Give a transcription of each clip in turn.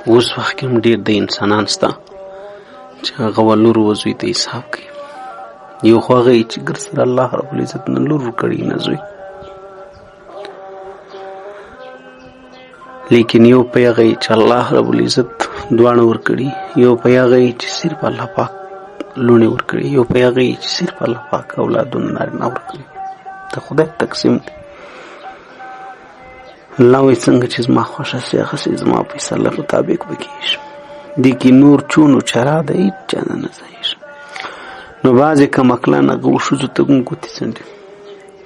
اوس وخت کې هم ډېر د انسانان شته چې هغه لور و زوی ته حساب کوي. یو خو هغه چې ګر سره الله رب العزت نه لور ورکړي نه زوی، لیکن یو په هغه چې الله رب العزت دواړه ورکړي، یو په هغه چې صرف الله پاک لوڼې ورکړي، یو په هغه چې صرف الله پاک اولادونه نارینه ورکړي. د خدای تقسیم دی. الله وایي څنګه چې زما خوښه شي هغسې زما فیصله مطابق به کېږي. دې کې نور چونو چرا د هېڅ چا نه نه ځایېږي. نو بعضې کمکلان هغه ښځو ته هم ګوتې څنډي،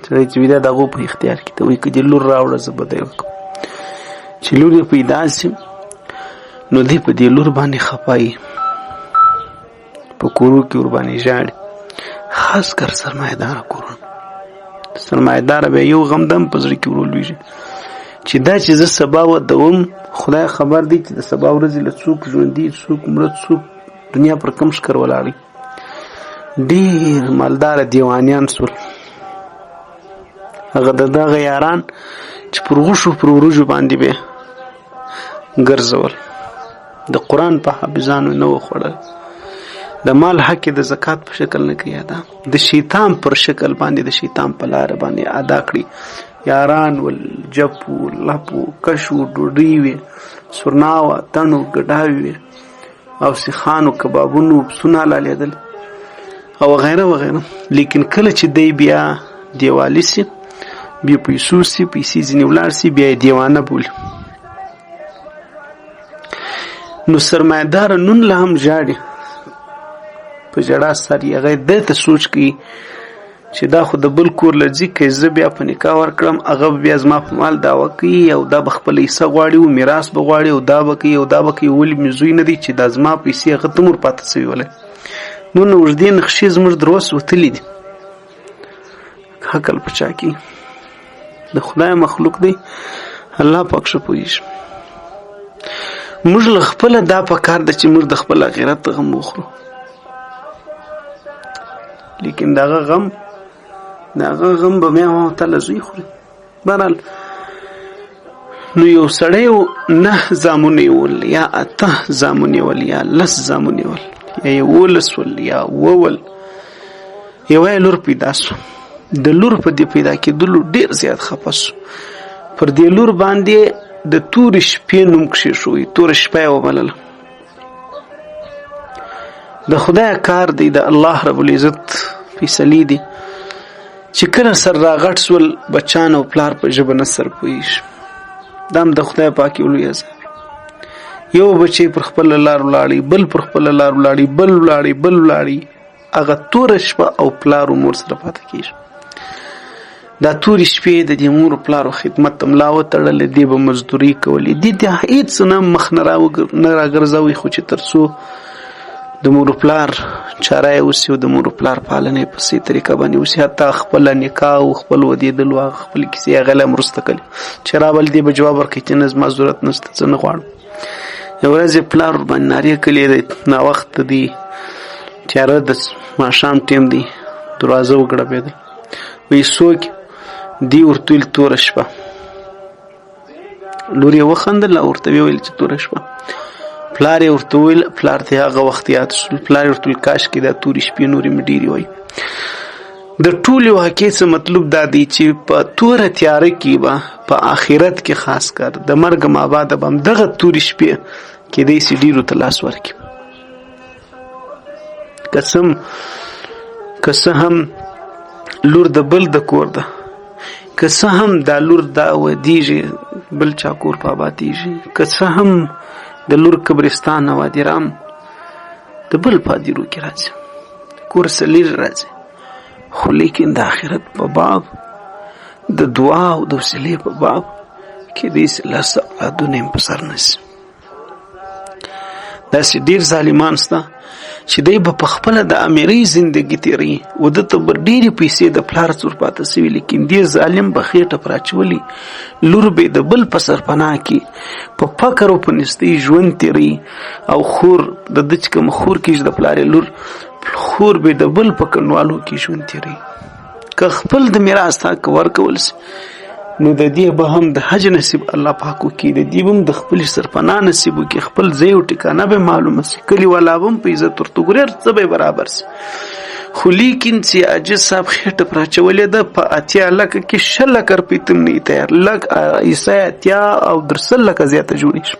سړی چې وي دا د هغو په اختیار کې ته وایي که دې لور راوړه زه به دی وکړم. چې لور یې پیدا شي نو دی په دې لور باندې خفه وي، په کورو کې ورباندې ژاړي، خاص کر سرمایه داره کورونه. سرمایه داره بیا یو غم دم په زړه کې ورولویږي چې دا چې زه سبا ودوم خدای خبر دی چې د سبا ورځې له څوک ژوندي څوک مړه څوک دنیا پر کم شکر ولاړي. ډېر مالداره دیوانیان سول، هغه د دغه یاران چې پر غوښو پر وروجو باندې به ګرځول، د قرآن په حافظانو نه و خوړل، د مال حق د زکات په شکل نه کوي ادا، د شیطان پر شکل باندې د شیطان په لاره باندې ادا کړي. یاران ول جپو لپو کشو ډوډۍ وي، سورناوه تڼو ګډاوي وي، او سیخانو کبابونو پسونه حلالیدل او وغیره وغیره. لیکن کله چې دی بیا دیوالي سي، بیا پیسو سي، پیسې ځینې ولاړ سي، بیا یې دیوانه بولي. نو سرمایه‌دار نن له هم ژاړي، په ژړا سر یې هغه دې ته سوچ کوي چې دا خو د بل کور له ځي که زه بیا په نکاح ورکړم هغه بیا زما په مال دعوه کوي او دا به خپله حصه غواړي او میراث به غواړي او دا به کوي او دا به کوي. ولې مې زوی نه دی چې دا زما پیسې هغه ته مور پاته شوي ولې. نو اوږدې نقشې زموږ در اوس وتلي دي. حقل په چا کې د خدای مخلوق دی، الله پاک ښه پوهېږي. موږ له خپله دا پکار ده چې موږ د خپل آخرت غم وخورو، لیکن دغه غم به بیا تعالی زوی خوري. بهرحال نو یو سړی 9 زامن یې ول یا 8 زامن یې ول یا 10 زامن یې ول یا 11 ول یا 9 ول، یوه لور پیدا سو. د لور په دې پیدا کېدلو ډېر زیات خفه سو. پر دې لور باندې د تورې شپې نوم کښېښوی، توره شپه یې وبلله. د خدای کار دی، د الله رب العزت فیصلې دي چې کله سر راغټ سول بچان او پلار په ژبه نه سر پوهېږي. دا هم د خدای پاک یو لوی عذاب. یو بچی پر خپله لار ولاړي، بل پر خپله لار ولاړي، بل ولاړي، بل ولاړي، هغه توره شپه او پلار و مور سره پاته کېږي. دا تورې شپې د دې مور و پلارو خدمت ته ملا وتړلې، دې به مزدوري کولې، دې ته هېڅ نه مخ نه راګرځوي، خو چې تر څو د مور و پلار چاره یې وسي او د مور و پلار پالنه یې په صحیح طریقه باندې وسي، حتی خپله نکاح او خپل ودېدل او هغه خپلې کیسې هغه له مرسته کوي. چې رابل دې به جواب ورکړي چې نه زما ضرورت نشته، زه نه غواړم. یوه ورځ یې پلار ورباندې نارې کړې دی، ناوخته دی، تیاره د ماښام ټیم دی، دروازه وګړبېدل. وایي څوک دی؟ ورته ویل توره شپه. لور یې وخندل او ورته ویل چې توره شپه. پلار یې ورته ویل، پلار ته هغه وخت یاد شول، پلار یې ورته ویل کاشکې دا تورې شپې نورې مې ډېرې وای. د ټولې واقعې څه مطلب دا دی چې په توره تیاره کې به په آخرت کې خاص کر د مرګ مابعده به همدغه تورې شپې کېدی شي ډېرو ته لاس ورکړي. که څه هم لور د بل د کور ده، که څه هم دا لور دا ودیږي بل چا کور په آبادېږي، که څه هم د لور قبرستان او وادرام د بل پادیرو کې راځي، کور سلیر راځي، خو لیکن د آخرت په باب د دعا او د وسیلې په باب کېدی شي 10 اولادونه یې په سر نشي. داسې ډېر ظالمان شته چې دی به په خپله د امیرۍ زندګي تېروي او ده ته به ډېرې پیسې د پلار څور پاته شوي، لیکن دې ظالم به خېټه پر اچولي، لور به د بل په سرپناه کې په فقر او په نیستۍ ژوند تېروي، او خور د ده چې کوم خور کېږي د پلار یې لور، خور به د بل په کنډوالو کې ژوند تېروي. که خپل د میراث حق ورکول شي نو د دې به هم د حج نصیب الله پاک وکړي، د دې به هم د خپل سرپناه نصیب وکړي، خپل ځای او ټکانه به معلومه سي، کلي والا به هم په عزت ورته ګوري، هر څه به برابر سي. خو لیکن چې عاجز صاحب خېټه پر اچولې ده په 80 لکه کې 100 لکه روپۍ ته هم نه تیار، لږ عیسی 80 او 300 لکه زیاته جوړې شي،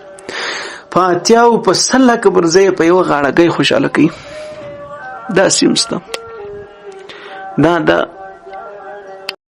په 80 او په 100 لکه پر ځای په یوه غاړګۍ خوشحاله کوي. داسې هم شته. دا د